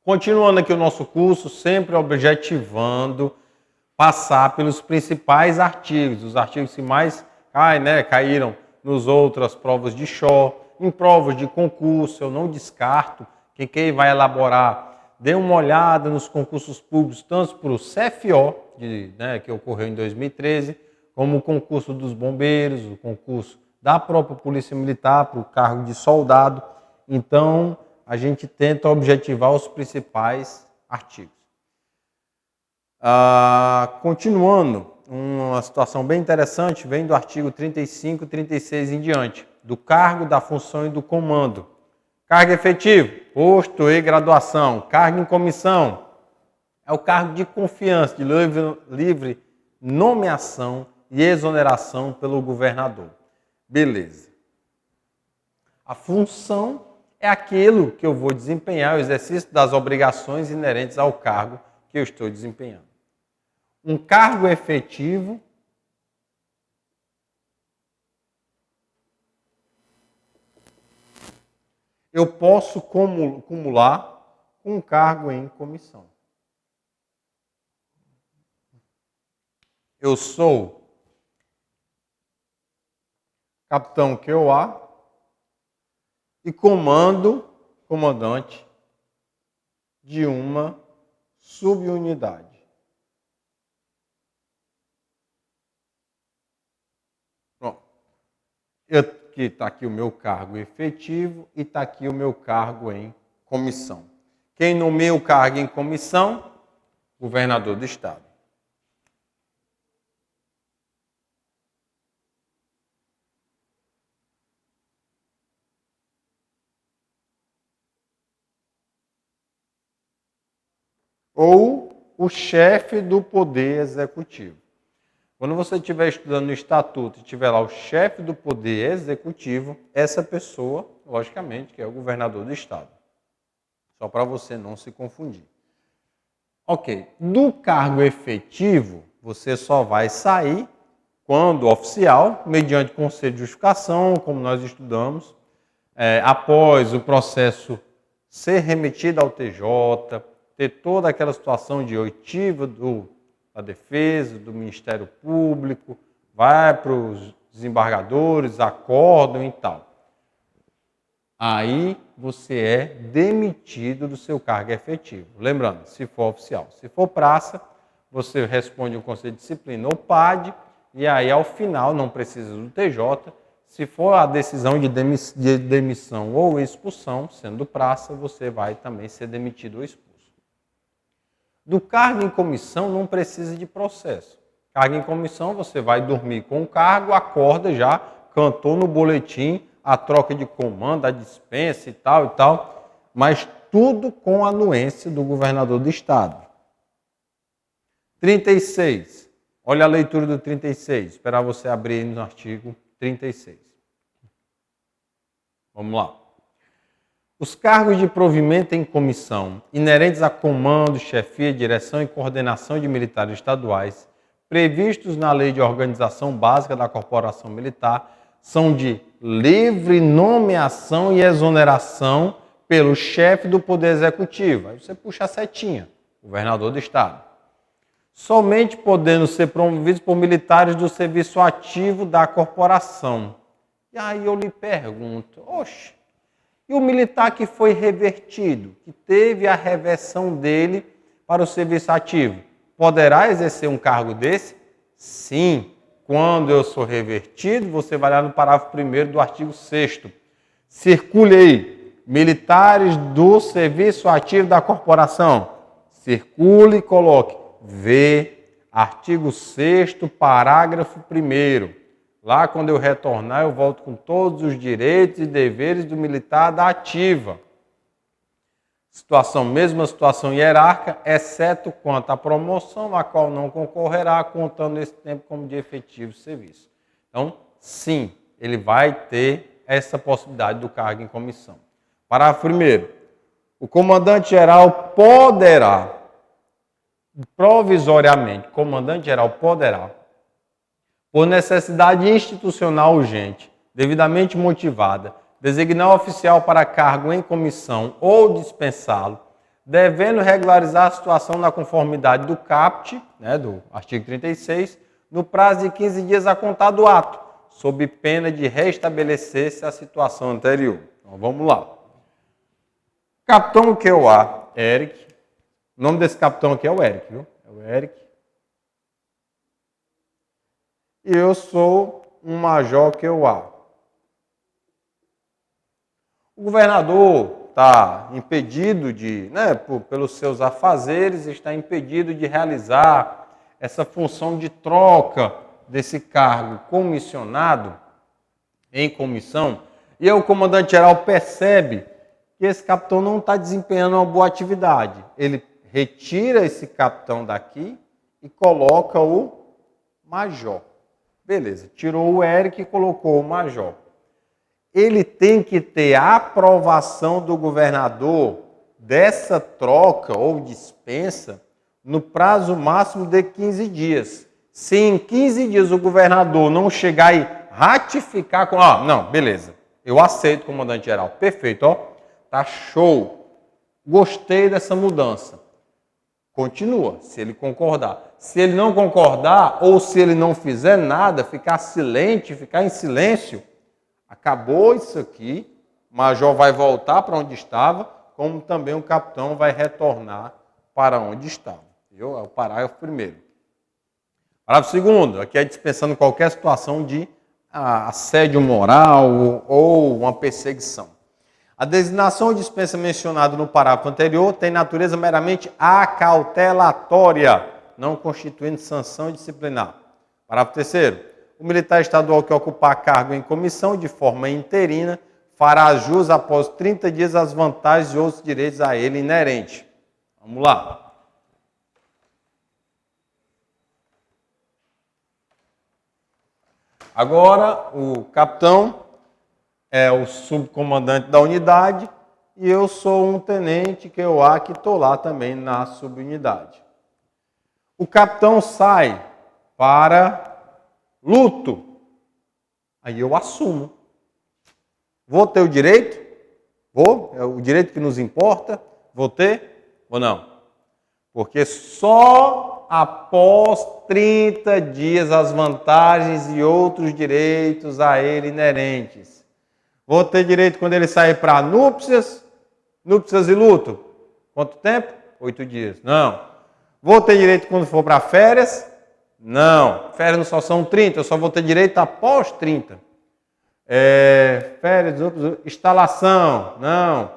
Continuando aqui o nosso curso, sempre objetivando passar pelos principais artigos, os artigos que mais caíram nas outras provas de Show, em provas de concurso, eu não descarto. Quem vai elaborar, dê uma olhada nos concursos públicos, tanto para o CFO, que ocorreu em 2013, como o concurso dos bombeiros, o concurso da própria Polícia Militar, para o cargo de soldado. Então, a gente tenta objetivar os principais artigos. Continuando, uma situação bem interessante vem do artigo 35 e 36 em diante, do cargo, da função e do comando. Cargo efetivo, posto e graduação. Cargo em comissão é o cargo de confiança, de livre nomeação e exoneração pelo governador. Beleza. A função é aquilo que eu vou desempenhar, o exercício das obrigações inerentes ao cargo que eu estou desempenhando. Um cargo efetivo eu posso acumular com um cargo em comissão. Eu sou capitão QA e comandante de uma subunidade. Pronto. Está aqui o meu cargo efetivo e está aqui o meu cargo em comissão. Quem nomeia o cargo em comissão? Governador do Estado. Ou o chefe do Poder Executivo. Quando você estiver estudando o Estatuto e tiver lá o chefe do Poder Executivo, essa pessoa, logicamente, que é o governador do Estado. Só para você não se confundir. Ok. Do cargo efetivo, você só vai sair quando oficial, mediante conselho de justificação, como nós estudamos, após o processo ser remetido ao TJ, ter toda aquela situação de oitiva da defesa, do Ministério Público, vai para os desembargadores, acordam e tal. Aí você é demitido do seu cargo efetivo. Lembrando, se for oficial. Se for praça, você responde ao Conselho de Disciplina ou PAD, e aí ao final, não precisa do TJ, se for a decisão de demissão ou expulsão, sendo praça, você vai também ser demitido ou expulso. Do cargo em comissão não precisa de processo. Cargo em comissão, você vai dormir com o cargo, acorda já, cantou no boletim, a troca de comando, a dispensa e tal, mas tudo com a anuência do governador do Estado. 36. Olha a leitura do 36. Esperar você abrir no artigo 36. Vamos lá. Os cargos de provimento em comissão, inerentes a comando, chefia, direção e coordenação de militares estaduais, previstos na Lei de Organização Básica da Corporação Militar, são de livre nomeação e exoneração pelo chefe do Poder Executivo. Aí você puxa a setinha, governador do Estado. Somente podendo ser promovidos por militares do serviço ativo da corporação. E aí eu lhe pergunto, e o militar que foi revertido, que teve a reversão dele para o serviço ativo, poderá exercer um cargo desse? Sim. Quando eu sou revertido, você vai lá no parágrafo 1º do artigo 6º. Circulei militares do serviço ativo da corporação. Circule e coloque. V, artigo 6º, parágrafo 1º. Lá, quando eu retornar, eu volto com todos os direitos e deveres do militar da ativa. Mesma situação hierárquica, exceto quanto à promoção, a qual não concorrerá, contando esse tempo como de efetivo serviço. Então, sim, ele vai ter essa possibilidade do cargo em comissão. Parágrafo 1º. O comandante-geral poderá, provisoriamente, por necessidade institucional urgente, devidamente motivada, designar o oficial para cargo em comissão ou dispensá-lo, devendo regularizar a situação na conformidade do CAPT, né, do artigo 36, no prazo de 15 dias a contar do ato, sob pena de restabelecer-se a situação anterior. Então, vamos lá. Capitão QA, Eric. O nome desse capitão aqui é o Eric, viu? É o Eric. E eu sou um major QA. O governador está impedido de, pelos seus afazeres, está impedido de realizar essa função de troca desse cargo comissionado em comissão. E aí o comandante-geral percebe que esse capitão não está desempenhando uma boa atividade. Ele retira esse capitão daqui e coloca o major. Beleza, tirou o Eric e colocou o major. Ele tem que ter a aprovação do governador dessa troca ou dispensa no prazo máximo de 15 dias. Se em 15 dias o governador não chegar e ratificar com... não, beleza, eu aceito, comandante-geral, perfeito, tá show, gostei dessa mudança. Continua, se ele concordar. Se ele não concordar ou se ele não fizer nada, ficar silente, ficar em silêncio, acabou isso aqui, o major vai voltar para onde estava, como também o capitão vai retornar para onde estava. É o parágrafo primeiro. Parágrafo segundo, aqui é dispensando qualquer situação de assédio moral ou uma perseguição. A designação ou dispensa mencionada no parágrafo anterior tem natureza meramente acautelatória, não constituindo sanção disciplinar. Parágrafo terceiro. O militar estadual que ocupar cargo em comissão de forma interina fará jus após 30 dias às vantagens e outros direitos a ele inerentes. Vamos lá. Agora, o capitão é o subcomandante da unidade e eu sou um tenente que estou lá também na subunidade. O capitão sai para luto. Aí eu assumo. Vou ter o direito? Vou? É o direito que nos importa? Vou ter ou não? Porque só após 30 dias as vantagens e outros direitos a ele inerentes. Vou ter direito quando ele sair para núpcias e luto. Quanto tempo? 8 dias. Não. Vou ter direito quando for para férias? Não. Férias não só são 30, eu só vou ter direito após 30. Férias, instalação? Não.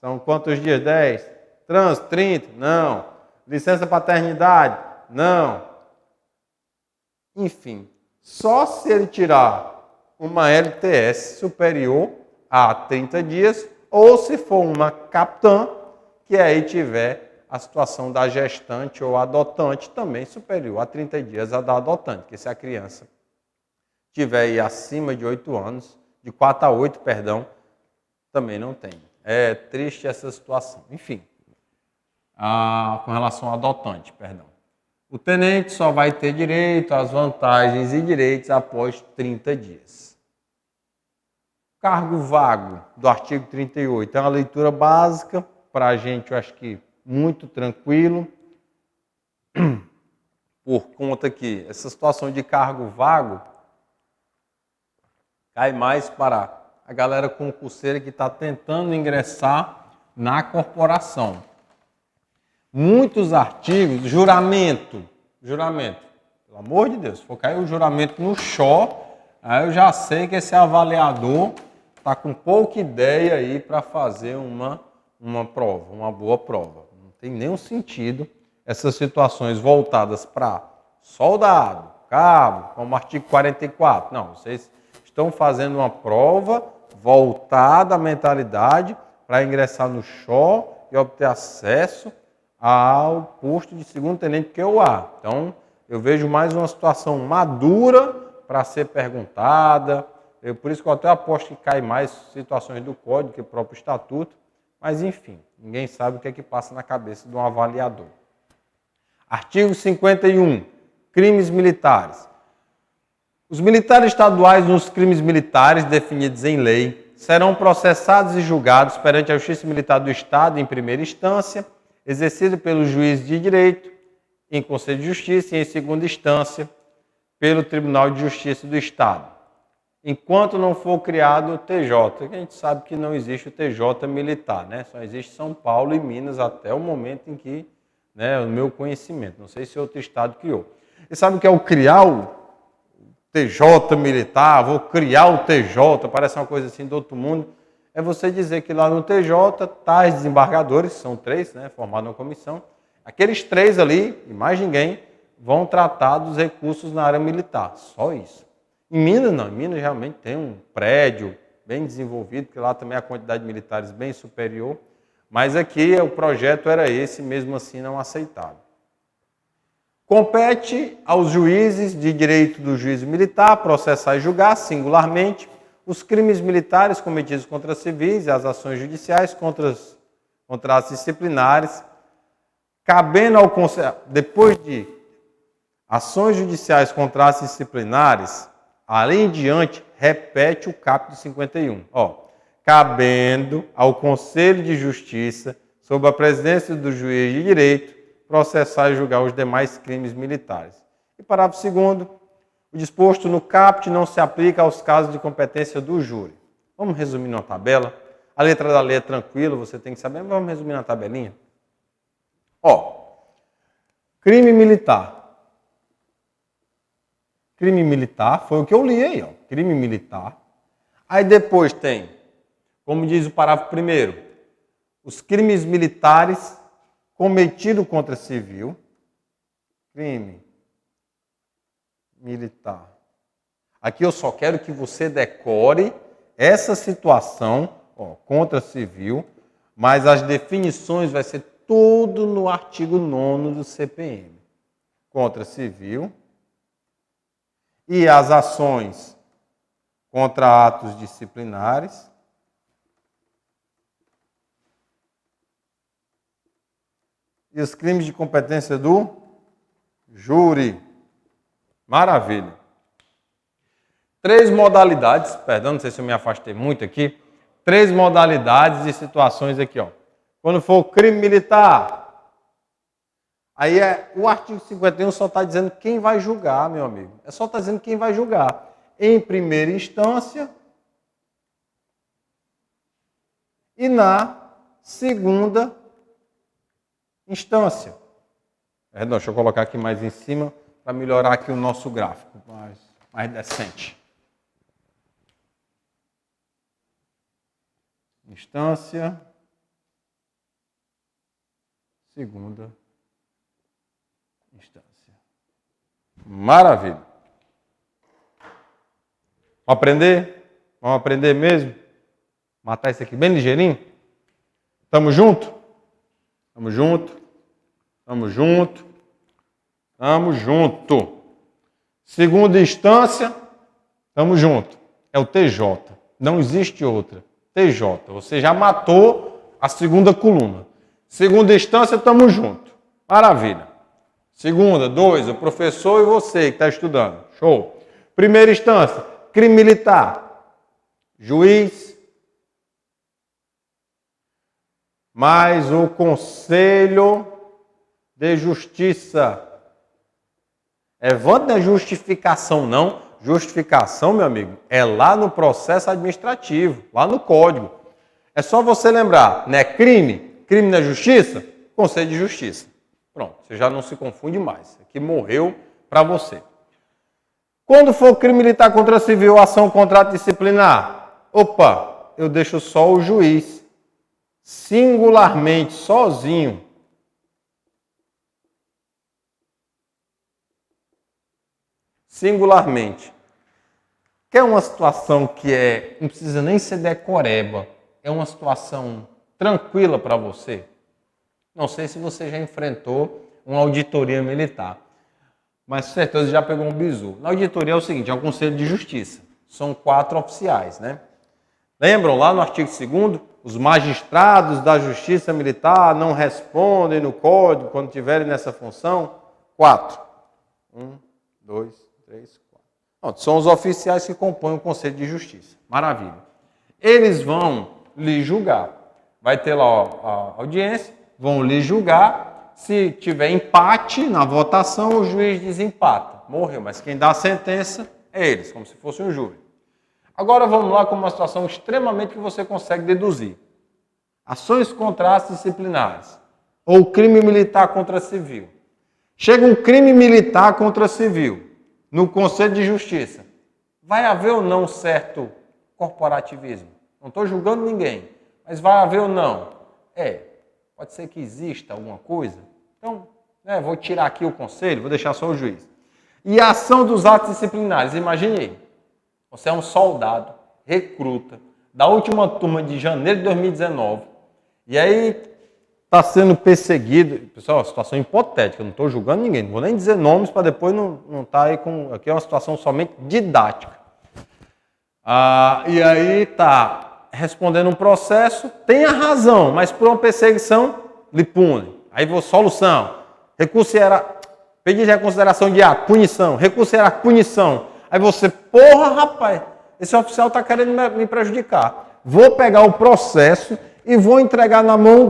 São quantos dias? 10. Trânsito? 30? Não. Licença paternidade? Não. Enfim, só se ele tirar uma LTS superior a 30 dias ou se for uma capitã, que aí tiver a situação da gestante ou adotante também superior a 30 dias a da adotante, que se a criança tiver aí acima de 8 anos, de 4 a 8, perdão, também não tem. É triste essa situação. Enfim, com relação ao adotante, perdão. O tenente só vai ter direito às vantagens e direitos após 30 dias. Cargo vago do artigo 38 é uma leitura básica para a gente, eu acho que muito tranquilo, por conta que essa situação de cargo vago cai mais para a galera concurseira que está tentando ingressar na corporação. Muitos artigos, juramento, pelo amor de Deus, se for cair o juramento no chó, aí eu já sei que esse avaliador está com pouca ideia aí para fazer uma prova, uma boa prova. Não tem nenhum sentido essas situações voltadas para soldado, cabo, como o artigo 44. Não, vocês estão fazendo uma prova voltada à mentalidade para ingressar no chó e obter acesso ao posto de segundo tenente QA. Então, eu vejo mais uma situação madura para ser perguntada. Por isso que eu até aposto que cai mais situações do Código que o próprio Estatuto. Mas, enfim, ninguém sabe o que é que passa na cabeça de um avaliador. Artigo 51. Crimes militares. Os militares estaduais nos crimes militares definidos em lei serão processados e julgados perante a Justiça Militar do Estado em primeira instância, exercido pelo juiz de direito, em Conselho de Justiça e, em segunda instância, pelo Tribunal de Justiça do Estado. Enquanto não for criado o TJ, que a gente sabe que não existe o TJ militar, né? Só existe São Paulo e Minas até o momento em que, né, o meu conhecimento, não sei se outro estado criou. E sabe o que é o criar o TJ militar, vou criar o TJ, parece uma coisa assim do outro mundo. É você dizer que lá no TJ, tais desembargadores, são 3, né, formados uma comissão, aqueles 3 ali, e mais ninguém, vão tratar dos recursos na área militar, só isso. Em Minas não, em Minas realmente tem um prédio bem desenvolvido, porque lá também a quantidade de militares bem superior, mas aqui o projeto era esse, mesmo assim não aceitado. Compete aos juízes de direito do juízo militar processar e julgar singularmente os crimes militares cometidos contra civis e as ações judiciais contra as disciplinares, cabendo ao Conselho, depois de ações judiciais contra as disciplinares, além em diante, repete o capítulo 51. Cabendo ao Conselho de Justiça, sob a presidência do juiz de direito, processar e julgar os demais crimes militares. E parágrafo 2º, o disposto no caput não se aplica aos casos de competência do júri. Vamos resumir numa tabela. A letra da lei é tranquila, você tem que saber, mas vamos resumir na tabelinha. Crime militar. Crime militar foi o que eu li aí, crime militar. Aí depois tem, como diz o parágrafo 1º, os crimes militares cometidos contra civil. Crime militar. Aqui eu só quero que você decore essa situação, contra civil, mas as definições vai ser tudo no artigo 9º do CPM. Contra civil. E as ações contra atos disciplinares. E os crimes de competência do júri. Maravilha. 3 modalidades, perdão, não sei se eu me afastei muito aqui. 3 modalidades de situações aqui, Quando for crime militar, aí o artigo 51 só está dizendo quem vai julgar, meu amigo. É só está dizendo quem vai julgar. Em primeira instância e na segunda instância. Deixa eu colocar aqui mais em cima para melhorar aqui o nosso gráfico, mais decente. Instância, segunda instância. Maravilha. Vamos aprender? Vamos aprender mesmo? Matar isso aqui bem ligeirinho? Tamo junto? Tamo junto? Tamo junto? Tamo junto. Segunda instância, tamo junto. É o TJ. Não existe outra. TJ. Você já matou a segunda coluna. Segunda instância, tamo junto. Maravilha. Segunda, 2, o professor e você que está estudando. Show. Primeira instância, crime militar. Juiz, mais o Conselho de Justiça. Evandro não é justificação, não. Justificação, meu amigo, é lá no processo administrativo, lá no código. É só você lembrar, não é crime? Crime na justiça? Conselho de Justiça. Pronto, você já não se confunde mais. Aqui morreu para você. Quando for crime militar contra civil, ação, contrato disciplinar, eu deixo só o juiz, singularmente, sozinho. Singularmente. Quer uma situação que não precisa nem ser decoreba, é uma situação tranquila para você? Não sei se você já enfrentou uma auditoria militar, mas com certeza já pegou um bizu. Na auditoria é o seguinte, é um Conselho de Justiça. São 4 oficiais, né? Lembram lá no artigo 2º? Os magistrados da Justiça Militar não respondem no código quando estiverem nessa função? 4. 1, 2, 3, 4. Pronto, são os oficiais que compõem o Conselho de Justiça. Maravilha. Eles vão lhe julgar. Vai ter lá a audiência, vão lhe julgar. Se tiver empate na votação, o juiz desempata. Morreu, mas quem dá a sentença é eles, como se fosse um júri. Agora vamos lá com uma situação extremamente que você consegue deduzir. Ações contra atos disciplinares ou crime militar contra civil. Chega um crime militar contra civil no Conselho de Justiça. Vai haver ou não certo corporativismo? Não estou julgando ninguém, mas vai haver ou não? Pode ser que exista alguma coisa. Então, vou tirar aqui o conselho, vou deixar só o juiz. E a ação dos atos disciplinares, imagine aí. Você é um soldado, recruta, da última turma de janeiro de 2019, e aí está sendo perseguido. Pessoal, situação hipotética, eu não estou julgando ninguém, não vou nem dizer nomes para depois não estar aí com... Aqui é uma situação somente didática. E aí está respondendo um processo, tem a razão, mas por uma perseguição, lhe pune. Aí solução, recurso era pedido de reconsideração de ato, punição, recurso era punição. Aí você, porra, rapaz, esse oficial está querendo me prejudicar. Vou pegar o processo e vou entregar na mão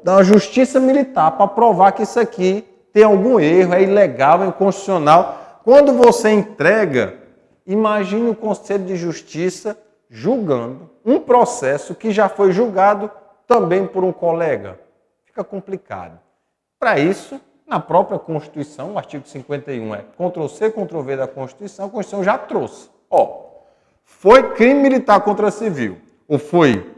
da Justiça Militar para provar que isso aqui tem algum erro, é ilegal, é inconstitucional. Quando você entrega, imagine o Conselho de Justiça julgando um processo que já foi julgado também por um colega. Fica complicado. Para isso, na própria Constituição, o artigo 51 é Ctrl+C, Ctrl+V da Constituição, a Constituição já trouxe. Foi crime militar contra civil, ou foi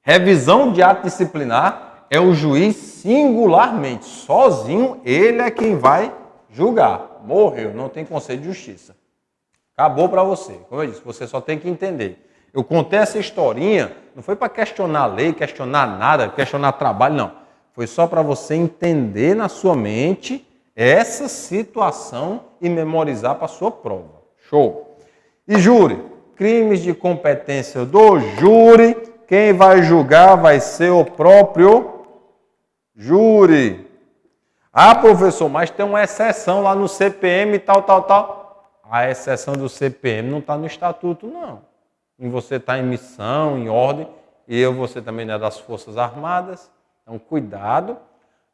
revisão de ato disciplinar, é o juiz singularmente, sozinho, ele é quem vai julgar. Morreu, não tem Conselho de Justiça. Acabou para você. Como eu disse, você só tem que entender. Eu contei essa historinha, não foi para questionar a lei, questionar nada, questionar trabalho, não. Foi só para você entender na sua mente essa situação e memorizar para a sua prova. Show! E júri, crimes de competência do júri, quem vai julgar vai ser o próprio júri. Professor, mas tem uma exceção lá no CPM e tal. A exceção do CPM não está no estatuto, não. E você está em missão, em ordem, você também é das Forças Armadas. Então, cuidado,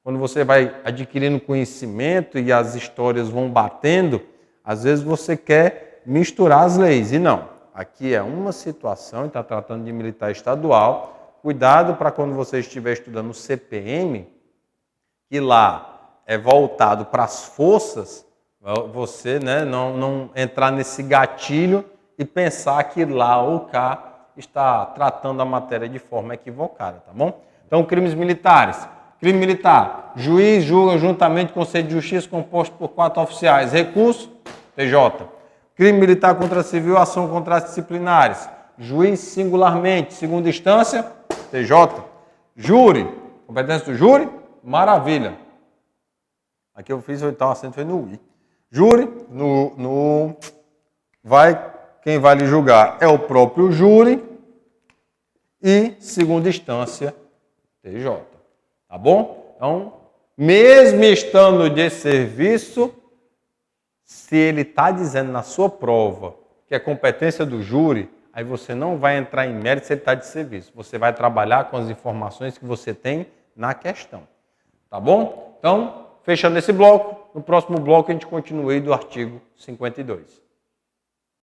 quando você vai adquirindo conhecimento e as histórias vão batendo, às vezes você quer misturar as leis. E não, aqui é uma situação, está tratando de militar estadual. Cuidado para quando você estiver estudando o CPM, que lá é voltado para as forças, você não entrar nesse gatilho e pensar que lá ou cá está tratando a matéria de forma equivocada, tá bom? Então, crimes militares. Crime militar. Juiz julga juntamente com o Conselho de Justiça composto por 4 oficiais. Recurso, TJ. Crime militar contra civil, ação contra atos disciplinares. Juiz singularmente. Segunda instância, TJ. Júri. Competência do júri, maravilha. Aqui eu fiz o oitavo acento, foi no I. Júri, quem vai lhe julgar é o próprio júri. E segunda instância, TJ, tá bom? Então, mesmo estando de serviço, se ele está dizendo na sua prova que é competência do júri, aí você não vai entrar em mérito se ele está de serviço. Você vai trabalhar com as informações que você tem na questão, tá bom? Então, fechando esse bloco, no próximo bloco a gente continua aí do artigo 52.